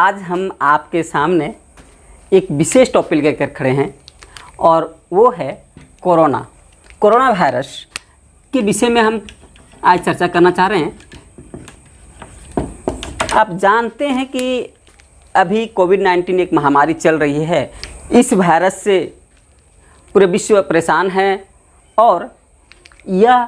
आज हम आपके सामने एक विशेष टॉपिक लेकर खड़े हैं और वो है कोरोना वायरस के विषय में हम आज चर्चा करना चाह रहे हैं। आप जानते हैं कि अभी कोविड-19 एक महामारी चल रही है। इस वायरस से पूरे विश्व परेशान है और यह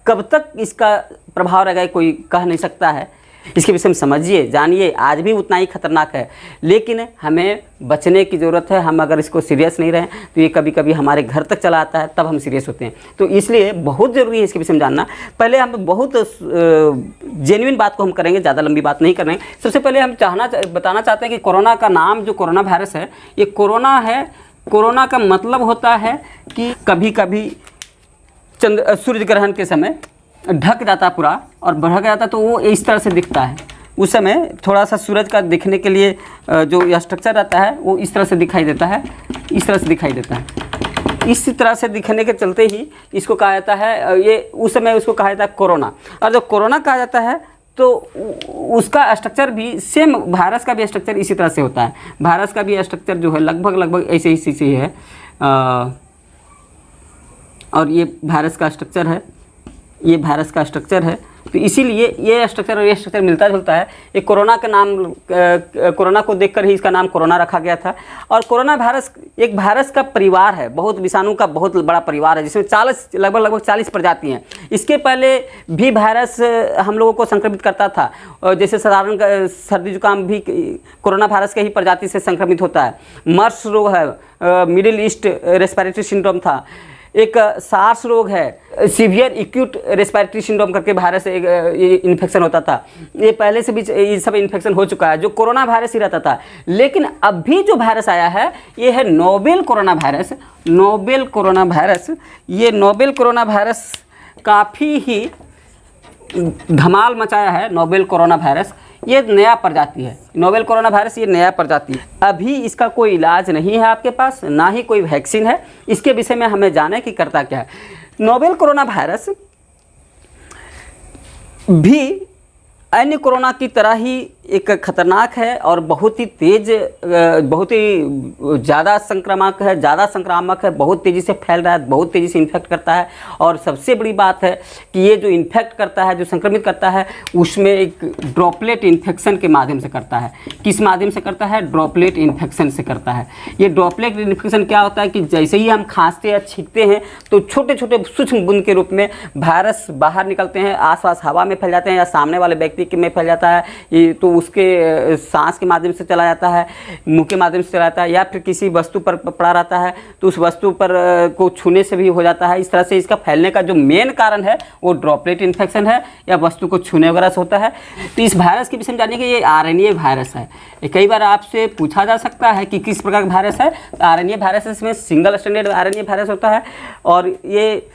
कब तक इसका प्रभाव रहेगा कोई कह नहीं सकता है। इसके विषय में समझिए, जानिए। आज भी उतना ही खतरनाक है, लेकिन हमें बचने की ज़रूरत है। हम अगर इसको सीरियस नहीं रहें तो ये कभी कभी हमारे घर तक चला आता है, तब हम सीरियस होते हैं। तो इसलिए बहुत ज़रूरी है इसके विषय में जानना। पहले हम बहुत जेन्युइन बात को हम करेंगे, ज़्यादा लंबी बात नहीं करेंगे। सबसे पहले हम बताना चाहते हैं कि कोरोना का नाम जो कोरोना वायरस है, ये कोरोना है। कोरोना का मतलब होता है कि कभी कभी सूर्य ग्रहण के समय ढक जाता पूरा और बढ़ जाता, तो वो इस तरह से दिखता है। उस समय थोड़ा सा सूरज का दिखने के लिए जो स्ट्रक्चर रहता है वो इस तरह से दिखाई देता है, इस तरह से दिखाई देता है। इस तरह से दिखने के चलते ही इसको कहा जाता है, ये उस समय उसको कहा जाता है कोरोना। और जब कोरोना कहा जाता है तो उसका स्ट्रक्चर भी सेम, वायरस का भी स्ट्रक्चर इसी तरह से होता है। वायरस का भी स्ट्रक्चर जो है लगभग ऐसे ही है। और ये वायरस का स्ट्रक्चर है, ये वायरस का स्ट्रक्चर है। तो इसीलिए ये स्ट्रक्चर और ये स्ट्रक्चर मिलता जुलता है। ये कोरोना का नाम, कोरोना को देखकर ही इसका नाम कोरोना रखा गया था। और कोरोना वायरस एक वायरस का परिवार है, बहुत विषाणु का बहुत बड़ा परिवार है, जिसमें लगभग 40 प्रजाति हैं। इसके पहले भी वायरस हम लोगों को संक्रमित करता था, और जैसे साधारण सर्दी जुकाम भी कोरोना वायरस के ही प्रजाति से संक्रमित होता है। मर्स रोग है, मिडिल ईस्ट रेस्पिरेटरी सिंड्रोम था। एक सार्स रोग है, सीवियर एक्यूट रेस्पिरेटरी सिंड्रोम करके वायरस इन्फेक्शन होता था। ये पहले से भी ये सब इन्फेक्शन हो चुका है, जो कोरोना वायरस ही रहता था। लेकिन अभी जो वायरस आया है ये है novel corona virus. Novel corona virus, ये नोवेल कोरोना वायरस काफ़ी ही धमाल मचाया है। नोवेल कोरोना वायरस ये नया प्रजाति है। नोवेल कोरोना वायरस ये नया प्रजाति है। अभी इसका कोई इलाज नहीं है आपके पास, ना ही कोई वैक्सीन है। इसके विषय में हमें जाने कि करता क्या है। नोवेल कोरोना वायरस भी अन्य कोरोना की तरह ही एक खतरनाक है और बहुत ही तेज़, बहुत ही ज़्यादा संक्रामक है, बहुत तेज़ी से फैल रहा है, बहुत तेज़ी से इन्फेक्ट करता है। और सबसे बड़ी बात है कि ये जो इन्फेक्ट करता है, जो संक्रमित करता है, उसमें एक ड्रॉपलेट इन्फेक्शन के माध्यम से करता है। किस माध्यम से करता है? ड्रॉपलेट इन्फेक्शन से करता है। ये ड्रॉपलेट इन्फेक्शन क्या होता है कि जैसे ही हम खांसते या छींकते हैं तो छोटे छोटे सूक्ष्म बूंद के रूप में वायरस बाहर निकलते हैं, आसपास हवा में फैल जाते हैं या सामने वाले व्यक्ति में फैल जाता है। ये तो उसके सांस के माध्यम से चला जाता है, मुंह के माध्यम से चला जाता है, या फिर किसी वस्तु पर पड़ा रहता है तो उस वस्तु पर को छूने से भी हो जाता है। इस तरह से इसका फैलने का जो मेन कारण है वो ड्रॉपलेट इन्फेक्शन है या वस्तु को छूने वगैरह से होता है। तो इस वायरस के विषय में जानिए कि ये आरएनए वायरस है। कई बार आपसे पूछा जा सकता है कि किस प्रकार का वायरस है। आरएनए वायरस, इसमें सिंगल स्टैंडर्ड आरएनए वायरस होता है। और ये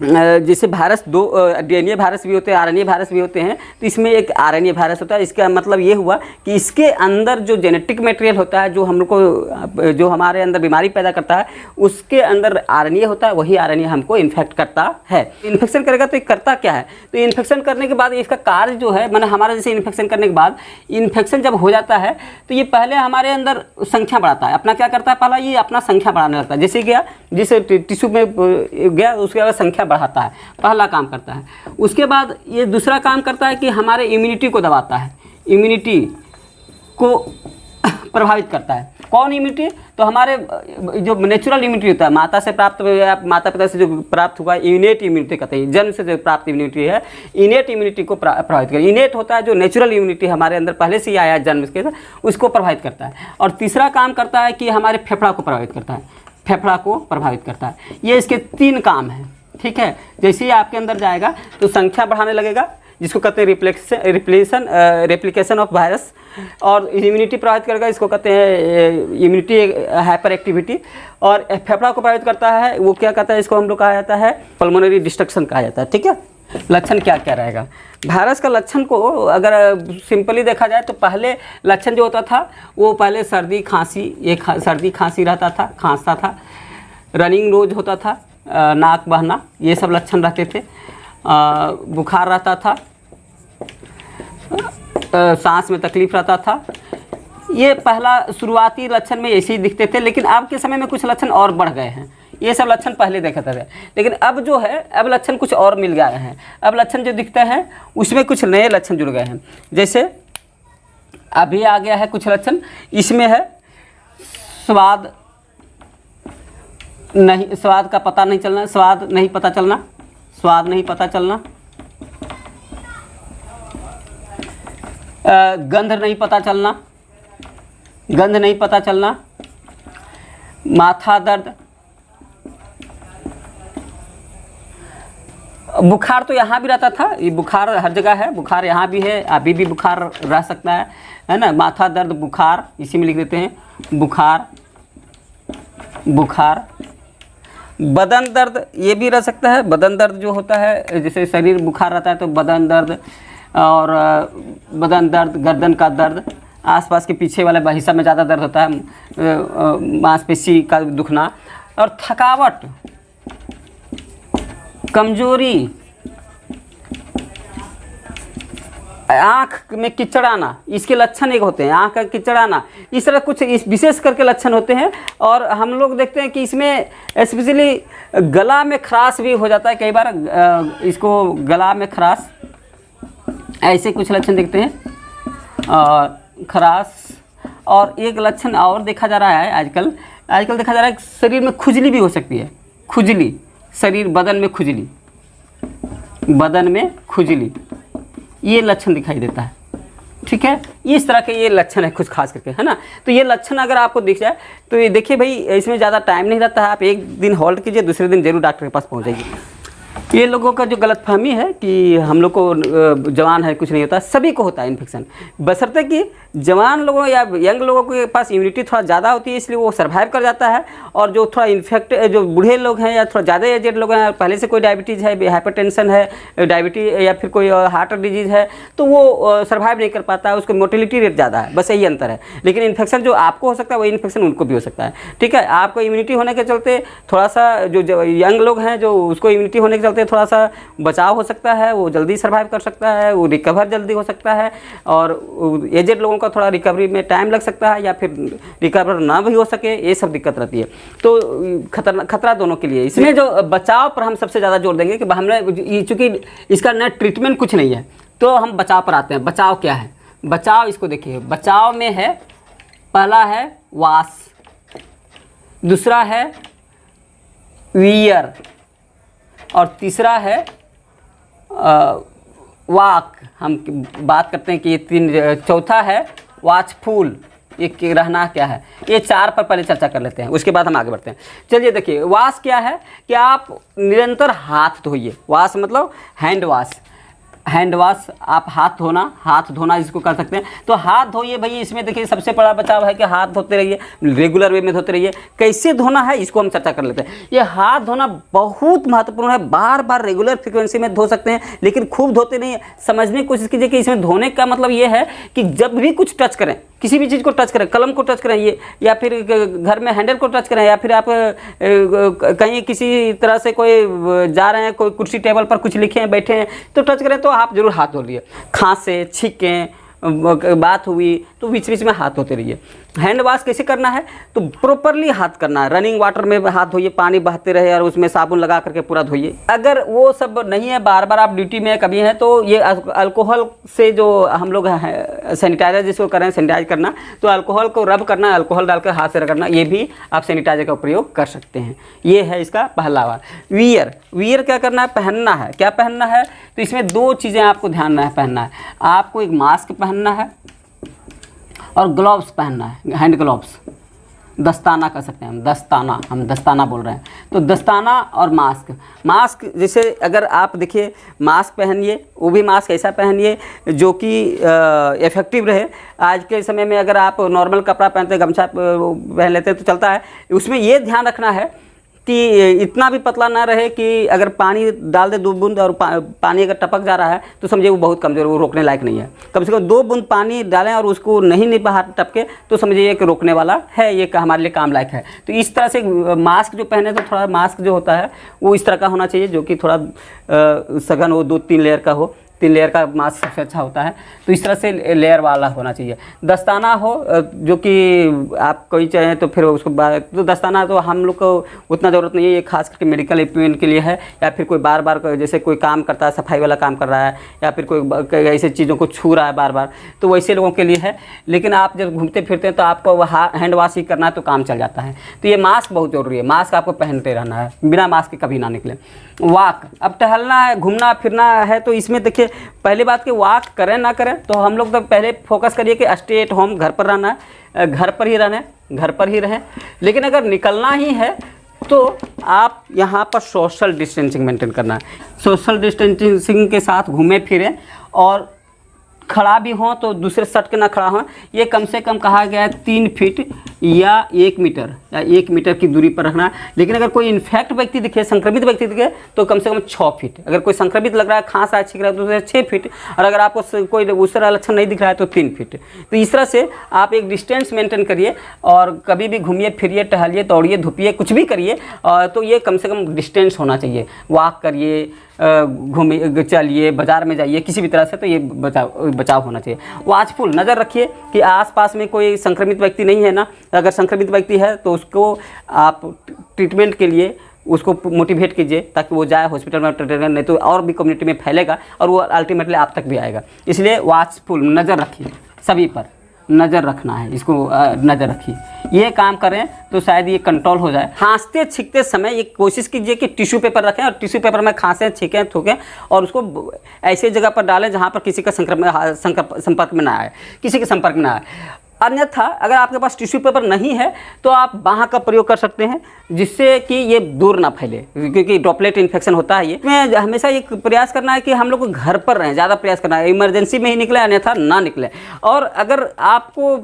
जैसे वायरस दो डीएनए वायरस भी होते हैं, आरएनए वायरस भी होते हैं। तो इसमें एक आरएनए वायरस होता है। इसका मतलब ये हुआ कि इसके अंदर जो जेनेटिक मटेरियल होता है, जो हम लोग को, जो हमारे अंदर बीमारी पैदा करता है, उसके अंदर आरएनए होता है। वही आरएनए हमको इन्फेक्ट करता है। इन्फेक्शन करेगा तो ये करता क्या है? तो इन्फेक्शन करने के बाद इसका कार्य जो है, मैंने हमारा जैसे इन्फेक्शन करने के बाद इन्फेक्शन जब हो जाता है तो ये पहले हमारे अंदर संख्या बढ़ाता है। अपना क्या करता है? पहला ये अपना संख्या बढ़ाने लगता है। जैसे गया, जिस टिश्यू में गया उसके बाद संख्या बढ़ाता है, पहला काम करता है। उसके बाद ये दूसरा काम करता है कि हमारे इम्यूनिटी को दबाता है, इम्यूनिटी को प्रभावित करता है। कौन इम्यूनिटी? तो हमारे जो नेचुरल इम्यूनिटी होता है, माता से प्राप्त या माता पिता से जो प्राप्त हुआ, इनेट इम्यूनिटी कहते हैं। जन्म से जो प्राप्त इम्यूनिटी है, इनेट इम्यूनिटी को प्रभावित करे। इनेट होता है जो नेचुरल इम्यूनिटी हमारे अंदर पहले से ही आया है जन्म के, उसको प्रभावित करता है। और तीसरा काम करता है कि हमारे फेफड़ा को प्रभावित करता है, फेफड़ा को प्रभावित करता है। ये इसके 3 काम हैं। ठीक है, जैसे ही आपके अंदर जाएगा तो संख्या बढ़ाने लगेगा, जिसको कहते हैं रेप्लिकेशन ऑफ वायरस। और इम्यूनिटी प्रभावित करेगा, इसको कहते हैं इम्यूनिटी हाइपर एक्टिविटी। और फेफड़ा को प्रभावित करता है, वो क्या कहता है? इसको हम लोग कहा जाता है पल्मोनरी डिस्ट्रक्शन कहा जाता है। ठीक है, लक्षण क्या क्या रहेगा वायरस का? लक्षण को अगर सिंपली देखा जाए तो पहले लक्षण जो होता था वो पहले सर्दी खांसी, सर्दी खांसी रहता था, खांसता था। रनिंग नोज होता था, नाक बहना, ये सब लक्षण रहते थे। बुखार रहता था, सांस में तकलीफ रहता था, ये पहला शुरुआती लक्षण में ऐसे ही दिखते थे, लेकिन अब के समय में कुछ लक्षण और बढ़ गए हैं। ये सब लक्षण पहले देखा था, लेकिन अब जो है अब लक्षण कुछ और मिल गए हैं। अब लक्षण जो दिखते हैं उसमें कुछ नए लक्षण जुड़ गए हैं। जैसे अभी आ गया है कुछ लक्षण, इसमें है स्वाद का पता नहीं चलना, स्वाद नहीं पता चलना, गंध नहीं पता चलना, माथा दर्द, बुखार तो यहाँ भी रहता था, ये बुखार हर जगह है, बुखार यहाँ भी है, अभी भी बुखार रह सकता है ना। माथा दर्द, बुखार, इसी में लिख देते हैं बुखार। बदन दर्द ये भी रह सकता है। बदन दर्द जो होता है, जैसे शरीर बुखार रहता है तो बदन दर्द, और बदन दर्द, गर्दन का दर्द, आसपास के पीछे वाले हिस्सा में ज़्यादा दर्द होता है, मांसपेशी का दुखना, और थकावट, कमजोरी, आँख में कीचड़ आना, इसके लक्षण एक होते हैं। आँख का कीचड़ आना, इस तरह कुछ इस विशेष करके लक्षण होते हैं। और हम लोग देखते हैं कि इसमें स्पेशली गला में खराश भी हो जाता है कई बार, इसको गला में खराश, ऐसे कुछ लक्षण दिखते हैं, और खराश। और एक लक्षण और देखा जा रहा है आजकल देखा जा रहा है शरीर में खुजली भी हो सकती है। खुजली, बदन में खुजली, ये लक्षण दिखाई देता है। ठीक है, इस तरह के ये लक्षण है कुछ खास करके, है ना। तो ये लक्षण अगर आपको दिख जाए तो ये देखिए भाई, इसमें ज़्यादा टाइम नहीं रहता है, आप एक दिन होल्ड कीजिए, दूसरे दिन जरूर डॉक्टर के पास पहुँच जाइए। ये लोगों का जो गलतफहमी है कि हम लोग को जवान है कुछ नहीं होता, सभी को होता है इन्फेक्शन, बशर्ते कि जवान लोगों या यंग लोगों के पास इम्यूनिटी थोड़ा ज़्यादा होती है, इसलिए वो सर्वाइव कर जाता है। और जो थोड़ा जो बूढ़े लोग हैं या थोड़ा ज़्यादा एजेड लोग हैं, पहले से कोई डायबिटीज़ है, हाइपरटेंशन है, डायबिटीज या फिर कोई हार्ट डिजीज़ है, तो वो सर्वाइव नहीं कर पाता है, उसको मोटिलिटी रेट ज़्यादा है, बस यही अंतर है। लेकिन इन्फेक्शन जो आपको हो सकता है वही इन्फेक्शन उनको भी हो सकता है। ठीक है, आपको इम्यूनिटी होने के चलते थोड़ा सा, जो यंग लोग हैं जो उसको इम्यूनिटी होने के चलते थोड़ा सा बचाव हो सकता है, वो जल्दी सर्वाइव कर सकता है, वो रिकवर जल्दी हो सकता है। और एजेड लोगों का थोड़ा रिकवरी में टाइम लग सकता है, या फिर रिकवर ना भी हो सके, ये सब दिक्कत रहती है। तो खतरा दोनों के लिए। इसमें जो बचाव पर हम सबसे ज़्यादा जोर देंगे कि हमने, चूँकि इसका न ट्रीटमेंट कुछ नहीं है, तो हम बचाव पर आते हैं। बचाव क्या है? बचाव, इसको देखिए, बचाव में है, पहला है वाश, दूसरा है वियर, और तीसरा है वाक। हम बात करते हैं कि ये तीन, चौथा है वॉचफुल, ये रहना क्या है, ये चार पर पहले चर्चा कर लेते हैं, उसके बाद हम आगे बढ़ते हैं। चलिए देखिए, वाश क्या है कि आप निरंतर हाथ धोइए। वाश मतलब हैंड वाश, आप हाथ धोना जिसको कर सकते हैं, तो हाथ धोइए भाई। इसमें देखिए सबसे बड़ा बचाव है कि हाथ धोते रहिए, रेगुलर वे में धोते रहिए। कैसे धोना है इसको हम चर्चा कर लेते हैं। ये हाथ धोना बहुत महत्वपूर्ण है, बार बार रेगुलर फ्रिक्वेंसी में धो सकते हैं, लेकिन खूब धोते नहीं। समझने की कोशिश कीजिए कि इसमें धोने का मतलब ये है कि जब भी कुछ टच करें, किसी भी चीज़ को टच करें, कलम को टच करें, ये, या फिर घर में हैंडल को टच करें, या फिर आप कहीं किसी तरह से कोई जा रहे हैं, कोई कुर्सी टेबल पर कुछ लिखे हैं, बैठे हैं, तो टच करें, तो आप जरूर हाथ धो लिए। खांसे, छींकें, बात हुई तो बीच बीच में हाथ धोते रहिए। हैंड वॉश कैसे करना है, तो प्रॉपरली हाथ करना है। रनिंग वाटर में हाथ धोइए, पानी बहते रहे और उसमें साबुन लगा करके पूरा धोइए। अगर वो सब नहीं है, बार बार आप ड्यूटी में कभी हैं, तो ये अल्कोहल से, जो हम लोग हैं सैनिटाइजर जिसको करें सैनिटाइज करना, तो अल्कोहल को रब करना, अल्कोहल डालकर हाथ से रगड़ना, ये भी आप सैनिटाइजर का प्रयोग कर सकते हैं। ये है इसका पहला वार। वियर क्या करना है, पहनना है। क्या पहनना है, तो इसमें दो चीज़ें आपको ध्यान में पहनना है। आपको एक मास्क पहनना है और ग्लव्स पहनना है, हैंड ग्लव्स, दस्ताना कर सकते हैं हम दस्ताना बोल रहे हैं। तो दस्ताना और मास्क जैसे अगर आप देखिए, मास्क पहनिए, वो भी मास्क ऐसा पहनिए जो कि इफ़ेक्टिव रहे। आज के समय में अगर आप नॉर्मल कपड़ा पहनते, गमछा पहन लेते हैं तो चलता है, उसमें ये ध्यान रखना है कि इतना भी पतला ना रहे कि अगर पानी डाल दे 2 बूंद और पानी अगर टपक जा रहा है तो समझिए वो बहुत कमज़ोर, वो रोकने लायक नहीं है। कम से कम 2 बूंद पानी डालें और उसको नहीं बाहर टपके तो समझिए कि रोकने वाला है, ये हमारे लिए काम लायक है। तो इस तरह से मास्क जो पहने, तो थोड़ा मास्क जो होता है वो इस तरह का होना चाहिए, जो कि थोड़ा सघन हो, 2-3 लेयर का हो, 3 लेयर का मास्क सबसे अच्छा होता है। तो इस तरह से लेयर वाला होना चाहिए। दस्ताना हो जो कि आप कोई चाहें तो फिर उसको तो दस्ताना तो हम लोग को उतना ज़रूरत नहीं है, ये खास करके मेडिकल इक्विपमेंट के लिए है, या फिर कोई बार बार जैसे कोई काम करता है, सफाई वाला काम कर रहा है, या फिर कोई ऐसे चीज़ों को छू रहा है बार बार, तो वैसे लोगों के लिए है। लेकिन आप जब घूमते फिरते हैं तो आपको हैंड वॉश ही करना है तो काम चल जाता है। तो ये मास्क बहुत ज़रूरी है, मास्क आपको पहनते रहना है, बिना मास्क के कभी ना निकले। वॉक, अब टहलना है, घूमना फिरना है, तो इसमें देखिए पहली बात कि वॉक करें ना करें, तो हम लोग तो पहले फोकस करिए कि स्टे एट होम, घर पर रहना है, घर पर ही रहना है, घर पर ही रहें। लेकिन अगर निकलना ही है तो आप यहाँ पर सोशल डिस्टेंसिंग मेंटेन करना है। सोशल डिस्टेंसिंग के साथ घूमें फिरें, और खड़ा भी हों तो दूसरे सट के ना खड़ा हों। ये कम से कम कहा गया है 3 फीट या 1 मीटर की दूरी पर रखना है। लेकिन अगर कोई इन्फेक्ट व्यक्ति दिखे, संक्रमित व्यक्ति दिखे, तो कम से कम 6 फीट। अगर कोई संक्रमित लग रहा है, खांस छींक रहा है, तो 6 फीट। और अगर आपको कोई उस तरह लक्षण नहीं दिख रहा है तो 3 फीट। तो इस तरह से आप एक डिस्टेंस मेंटेन करिए, और कभी भी घूमिए फिरिए, टहलिए, दौड़िए, धूपिए, कुछ भी करिए, तो ये कम से कम डिस्टेंस होना चाहिए। वॉक करिए, घूमिए, चलिए, बाज़ार में जाइए, किसी भी तरह से, तो ये बचाव होना चाहिए। वॉचफुल, नज़र रखिए कि आसपास में कोई संक्रमित व्यक्ति नहीं है ना। अगर संक्रमित व्यक्ति है तो उसको आप ट्रीटमेंट के लिए उसको मोटिवेट कीजिए, ताकि वो जाए हॉस्पिटल में ट्रीटमेंट, नहीं तो और भी कम्युनिटी में फैलेगा और वो अल्टीमेटली आप तक भी आएगा। इसलिए वॉचफुल, नज़र रखिए, सभी पर नज़र रखना है, इसको नज़र रखिए। ये काम करें तो शायद ये कंट्रोल हो जाए। खांसते छींकते समय ये कोशिश कीजिए कि टिश्यू पेपर रखें, और टिश्यू पेपर में खांसें, छींकें, थूकें, और उसको ऐसे जगह पर डालें जहाँ पर किसी का संपर्क में ना आए, किसी के संपर्क में ना आए। अन्यथा अगर आपके पास टिश्यू पेपर नहीं है तो आप बाँह का प्रयोग कर सकते हैं, जिससे कि ये दूर ना फैले, क्योंकि ड्रॉपलेट इन्फेक्शन होता है। ये में हमेशा ये प्रयास करना है कि हम लोग को घर पर रहें, ज़्यादा प्रयास करना है, इमरजेंसी में ही निकले, अन्यथा ना निकले। और अगर आपको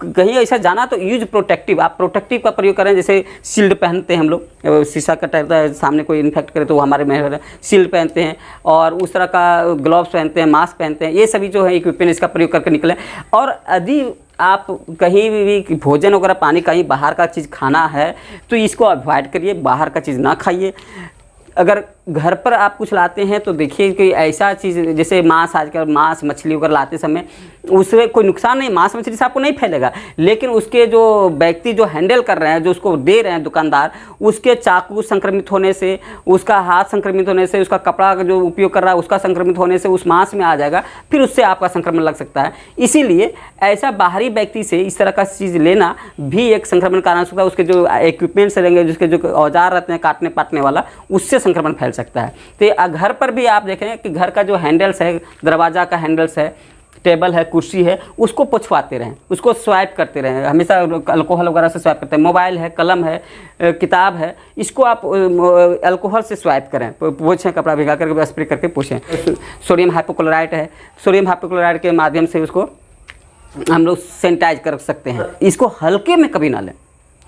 कहीं ऐसा जाना तो यूज प्रोटेक्टिव, आप प्रोटेक्टिव का प्रयोग करें। जैसे शील्ड पहनते हैं हम लोग, शीशा कटता है, सामने कोई इन्फेक्ट करे तो हमारे में शील्ड पहनते हैं, और उस तरह का ग्लव्स पहनते हैं, मास्क पहनते हैं। ये सभी जो है इक्विपमेंट, इसका प्रयोग करके निकलें। और यदि आप कहीं भी भोजन वगैरह, पानी, कहीं बाहर का चीज़ खाना है तो इसको अवॉइड करिए, बाहर का चीज़ ना खाइए। अगर घर पर आप कुछ लाते हैं तो देखिए कि ऐसा चीज़, जैसे मांस, आजकल मांस मछली वगैरह लाते समय उसमें कोई नुकसान नहीं, मांस मछली से आपको नहीं फैलेगा, लेकिन उसके जो व्यक्ति जो हैंडल कर रहे हैं, जो उसको दे रहे हैं दुकानदार, उसके चाकू संक्रमित होने से, उसका हाथ संक्रमित होने से, उसका कपड़ा जो उपयोग कर रहा है उसका संक्रमित होने से उस मांस में आ जाएगा, फिर उससे आपका संक्रमण लग सकता है। इसीलिए ऐसा बाहरी व्यक्ति से इस तरह का चीज़ लेना भी एक संक्रमण कारण हो सकता है। उसके जो इक्विपमेंट्स रहेंगे, जिसके जो औजार रहते हैं काटने पाटने वाला, उससे संक्रमण फैल सकता है। तो घर पर भी आप देखें कि घर का जो हैंडल्स है, दरवाज़ा का हैंडल्स है, टेबल है, कुर्सी है, उसको पोंछवाते रहें, उसको स्वाइप करते रहें, हमेशा अल्कोहल वगैरह से स्वाइप करते हैं। मोबाइल है, कलम है, किताब है, इसको आप अल्कोहल से स्वाइप करें, पोंछें, कपड़ा भिगा करके स्प्रे करके पोंछें। सोडियम हाइपोक्लोराइड है, सोडियम हाइपोक्लोराइड के माध्यम से उसको हम लोग सैनिटाइज कर सकते हैं। इसको हल्के में कभी ना लें,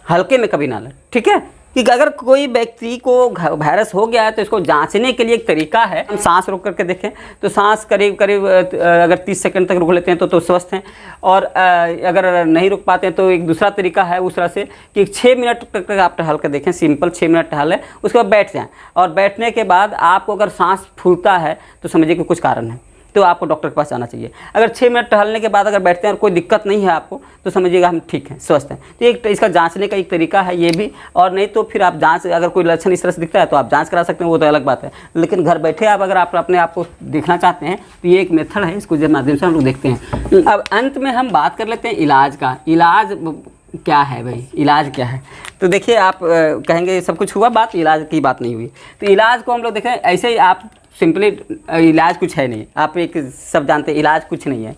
हल्के में कभी ना लें, ठीक है। कि अगर कोई व्यक्ति को वायरस हो गया है तो इसको जांचने के लिए एक तरीका है, हम सांस रोक करके देखें तो सांस करीब करीब अगर 30 सेकंड तक रोक लेते हैं तो स्वस्थ हैं। और अगर नहीं रोक पाते हैं तो एक दूसरा तरीका है उस तरह से कि 6 मिनट तक आप टहल कर देखें, सिंपल 6 मिनट टहलें, उसके बाद बैठ जाएँ। और बैठने के बाद आपको अगर सांस फूलता है तो समझिए कि कुछ कारण है, तो आपको डॉक्टर के पास जाना चाहिए। अगर 6 मिनट टहलने के बाद अगर बैठते हैं और कोई दिक्कत नहीं है आपको, तो समझिएगा हम ठीक हैं, स्वस्थ हैं। तो एक इसका जांचने का एक तरीका है ये भी। और नहीं तो फिर आप जांच, अगर कोई लक्षण इस तरह से दिखता है तो आप जांच करा सकते हैं, वो तो अलग बात है। लेकिन घर बैठे आप अगर आप अपने आप को देखना चाहते हैं तो ये एक मेथड है, इसको जिस माध्यम से हम लोग देखते हैं। अब अंत में हम बात कर लेते हैं इलाज का। इलाज क्या है भाई, इलाज क्या है? तो देखिए, आप कहेंगे सब कुछ हुआ, बात इलाज की बात नहीं हुई। तो इलाज को हम लोग देखें ऐसे ही, आप सिंपली इलाज कुछ है नहीं, आप एक सब जानते हैं इलाज कुछ नहीं है,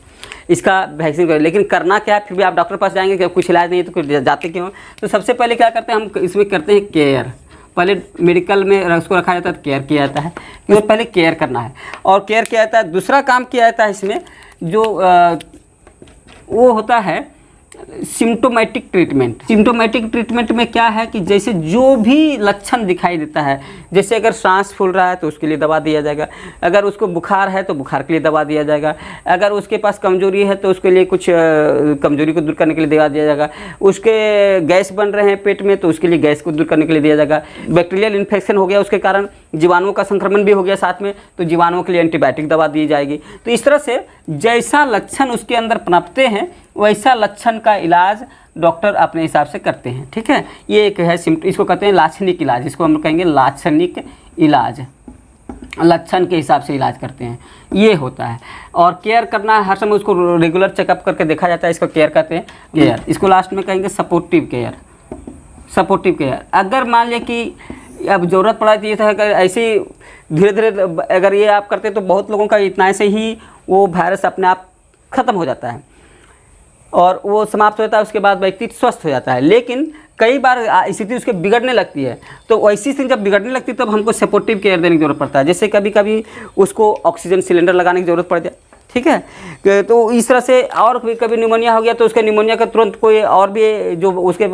इसका वैक्सीन करें। लेकिन करना क्या है, फिर भी आप डॉक्टर के पास जाएंगे कि कुछ इलाज नहीं है तो कुछ जाते क्यों? तो सबसे पहले क्या करते हैं हम, इसमें करते हैं केयर। पहले मेडिकल में उसको रखा जाता है तो केयर किया जाता है, क्योंकि पहले केयर करना है और केयर किया जाता है। दूसरा काम किया जाता है इसमें जो वो होता है सिम्टोमेटिक ट्रीटमेंट में क्या है कि जैसे जो भी लक्षण दिखाई देता है, जैसे अगर सांस फूल रहा है तो उसके लिए दवा दिया जाएगा, अगर उसको बुखार है तो बुखार के लिए दवा दिया जाएगा, अगर उसके पास कमजोरी है तो उसके लिए कुछ कमजोरी को दूर करने के लिए दवा दिया जाएगा, उसके गैस बन रहे हैं पेट में तो उसके लिए गैस को दूर करने के लिए दिया जाएगा, बैक्टीरियल इन्फेक्शन हो गया उसके कारण जीवाणुओं का संक्रमण भी हो गया साथ में, तो जीवाणुओं के लिए एंटीबायोटिक दवा दी जाएगी। तो इस तरह से जैसा लक्षण उसके अंदर पनपते हैं वैसा लक्षण का इलाज डॉक्टर अपने हिसाब से करते हैं। ठीक है, ये एक है इसको कहते हैं लाक्षणिक इलाज, इसको हम कहेंगे लाक्षणिक इलाज, लक्षण के हिसाब से इलाज करते हैं, ये होता है। और केयर करना है, हर समय उसको रेगुलर चेकअप करके देखा जाता है, इसको केयर कहते हैं। केयर इसको लास्ट में कहेंगे सपोर्टिव केयर। अगर मान लिया कि अब ज़रूरत पड़ा तो ये था कि ऐसे ही धीरे धीरे अगर ये आप करते तो बहुत लोगों का इतना से ही वो वायरस अपने आप ख़त्म हो जाता है और वो समाप्त हो जाता है, उसके बाद व्यक्ति स्वस्थ हो जाता है। लेकिन कई बार स्थिति उसके बिगड़ने लगती है, तो वैसी स्थिति जब बिगड़ने लगती है तब हमको सपोर्टिव केयर देने की ज़रूरत पड़ता है। जैसे कभी कभी उसको ऑक्सीजन सिलेंडर लगाने की ज़रूरत पड़ जाए, ठीक है, तो इस तरह से। और कभी निमोनिया हो गया तो उसके निमोनिया का तुरंत कोई और भी जो उसके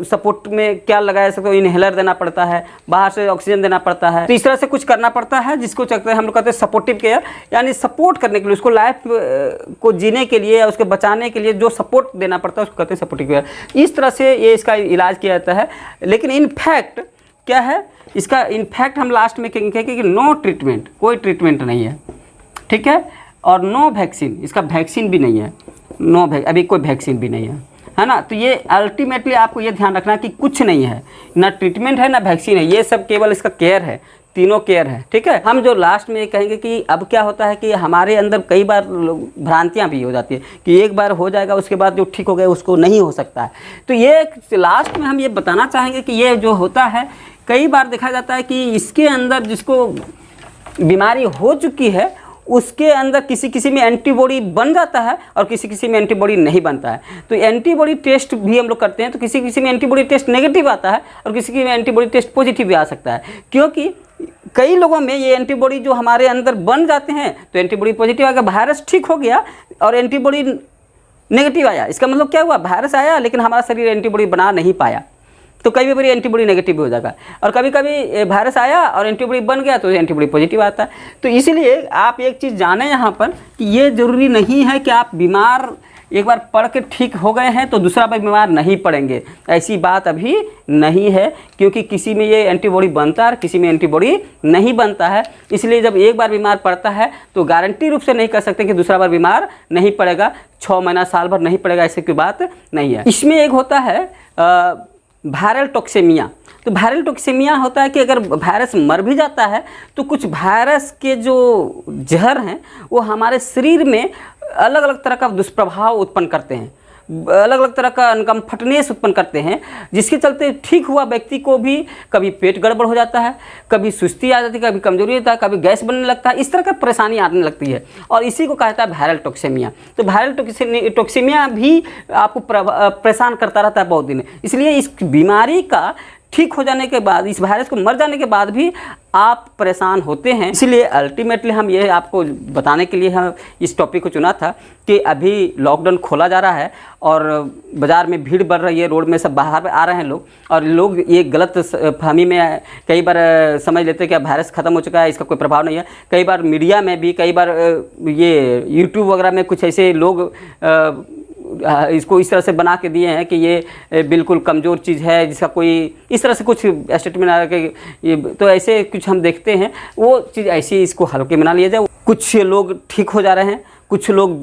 सपोर्ट में क्या लगाया सकते हो, इनहेलर देना पड़ता है, बाहर से ऑक्सीजन देना पड़ता है, तो इस तरह से कुछ करना पड़ता है, जिसको हम लोग कहते हैं सपोर्टिव केयर, यानी सपोर्ट करने के लिए, उसको लाइफ को जीने के लिए या उसके बचाने के लिए जो सपोर्ट देना पड़ता है उसको कहते हैं सपोर्टिव केयर। इस तरह से ये इसका इलाज किया जाता है। लेकिन इनफैक्ट क्या है इसका, इनफैक्ट हम लास्ट में कहेंगे कि नो ट्रीटमेंट, कोई ट्रीटमेंट नहीं है, ठीक है, और नो वैक्सीन, इसका वैक्सीन भी नहीं है, अभी कोई वैक्सीन भी नहीं है ना। तो ये अल्टीमेटली आपको ये ध्यान रखना कि कुछ नहीं है, ना ट्रीटमेंट है ना वैक्सीन है, ये सब केवल इसका केयर है, तीनों केयर है। ठीक है, हम जो लास्ट में ये कहेंगे कि अब क्या होता है कि हमारे अंदर कई बार भ्रांतियाँ भी हो जाती है कि एक बार हो जाएगा उसके बाद जो ठीक हो गया उसको नहीं हो सकता है। तो ये लास्ट में हम ये बताना चाहेंगे कि ये जो होता है कई बार देखा जाता है कि इसके अंदर जिसको बीमारी हो चुकी है उसके अंदर किसी में एंटीबॉडी बन जाता है और किसी में एंटीबॉडी नहीं बनता है। तो एंटीबॉडी टेस्ट भी हम लोग करते हैं, तो किसी में एंटीबॉडी टेस्ट नेगेटिव आता है और किसी में एंटीबॉडी टेस्ट पॉजिटिव भी आ सकता है, क्योंकि कई लोगों में ये एंटीबॉडी जो हमारे अंदर बन जाते हैं तो एंटीबॉडी पॉजिटिव आ गया, वायरस ठीक हो गया और एंटीबॉडी नेगेटिव आया। इसका मतलब क्या हुआ, वायरस आया लेकिन हमारा शरीर एंटीबॉडी बना नहीं पाया, तो कई बार एंटीबॉडी नेगेटिव हो जाएगा, और कभी कभी वायरस आया और एंटीबॉडी बन गया तो एंटीबॉडी पॉजिटिव आता है। तो इसलिए आप एक चीज़ जानें यहाँ पर कि ये ज़रूरी नहीं है कि आप बीमार एक बार पड़ के ठीक हो गए हैं तो दूसरा बार बीमार नहीं पड़ेंगे, ऐसी बात अभी नहीं है, क्योंकि किसी में ये एंटीबॉडी बनता है और किसी में एंटीबॉडी नहीं बनता है। इसलिए जब एक बार बीमार पड़ता है तो गारंटी रूप से नहीं कह सकते कि दूसरा बार बीमार नहीं पड़ेगा, 6 महीना साल भर नहीं पड़ेगा, ऐसे की बात नहीं है। इसमें एक होता है वायरल टॉक्सेमिया। तो वायरल टॉक्सेमिया होता है कि अगर वायरस मर भी जाता है तो कुछ वायरस के जो जहर हैं वो हमारे शरीर में अलग अलग तरह का दुष्प्रभाव उत्पन्न करते हैं, अलग अलग तरह का अनकम्फर्टनेस उत्पन्न करते हैं, जिसके चलते ठीक हुआ व्यक्ति को भी कभी पेट गड़बड़ हो जाता है, कभी सुस्ती आ जाती है, कभी कमजोरी होता है, कभी गैस बनने लगता है, इस तरह का परेशानी आने लगती है, और इसी को कहता है वायरल टॉक्सेमिया। तो वायरल टॉक्सेमिया भी आपको परेशान करता रहता है बहुत दिन, इसलिए इस बीमारी का ठीक हो जाने के बाद, इस वायरस को मर जाने के बाद भी आप परेशान होते हैं। इसलिए अल्टीमेटली हम ये आपको बताने के लिए हम इस टॉपिक को चुना था कि अभी लॉकडाउन खोला जा रहा है और बाज़ार में भीड़ बढ़ रही है, रोड में सब बाहर आ रहे हैं लोग, और लोग ये गलत फहमी में कई बार समझ लेते हैं कि वायरस ख़त्म हो चुका है, इसका कोई प्रभाव नहीं है। कई बार मीडिया में भी, कई बार ये यूट्यूब वगैरह में कुछ ऐसे लोग इसको इस तरह से बना के दिए हैं कि ये बिल्कुल कमज़ोर चीज़ है, जिसका कोई इस तरह से कुछ स्टेटमेंट आ रहा है कि तो ऐसे कुछ हम देखते हैं, वो चीज़ ऐसी इसको हल्के में ना लिया जाए। कुछ लोग ठीक हो जा रहे हैं, कुछ लोग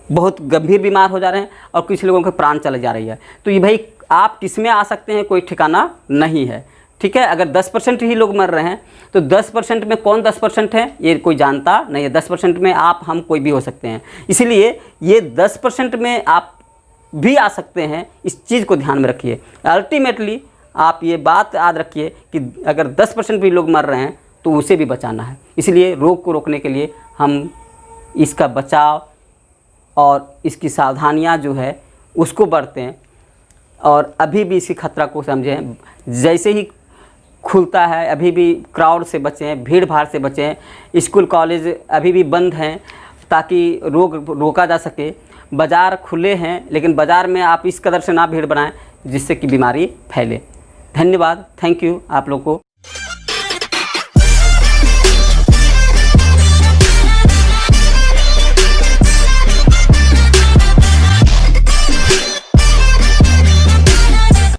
बहुत गंभीर बीमार हो जा रहे हैं और कुछ लोगों के प्राण चले जा रही है। तो ये भाई आप किस में आ सकते हैं कोई ठिकाना नहीं है, ठीक है। अगर 10% ही लोग मर रहे हैं तो 10% में कौन 10% है ये कोई जानता नहीं है। 10% में आप हम कोई भी हो सकते हैं, इसलिए ये 10% में आप भी आ सकते हैं, इस चीज़ को ध्यान में रखिए। अल्टीमेटली आप ये बात याद रखिए कि अगर 10% भी लोग मर रहे हैं तो उसे भी बचाना है। इसलिए रोग को रोकने के लिए हम इसका बचाव और इसकी सावधानियाँ जो है उसको बरतें, और अभी भी इसकी खतरा को समझें। जैसे ही खुलता है अभी भी क्राउड से बचें, भीड़ भाड़ से बचें। स्कूल कॉलेज अभी भी बंद हैं ताकि रोग रोका जा सके। बाज़ार खुले हैं, लेकिन बाज़ार में आप इस कदर से ना भीड़ बनाएं जिससे कि बीमारी फैले। धन्यवाद, थैंक यू आप लोग को।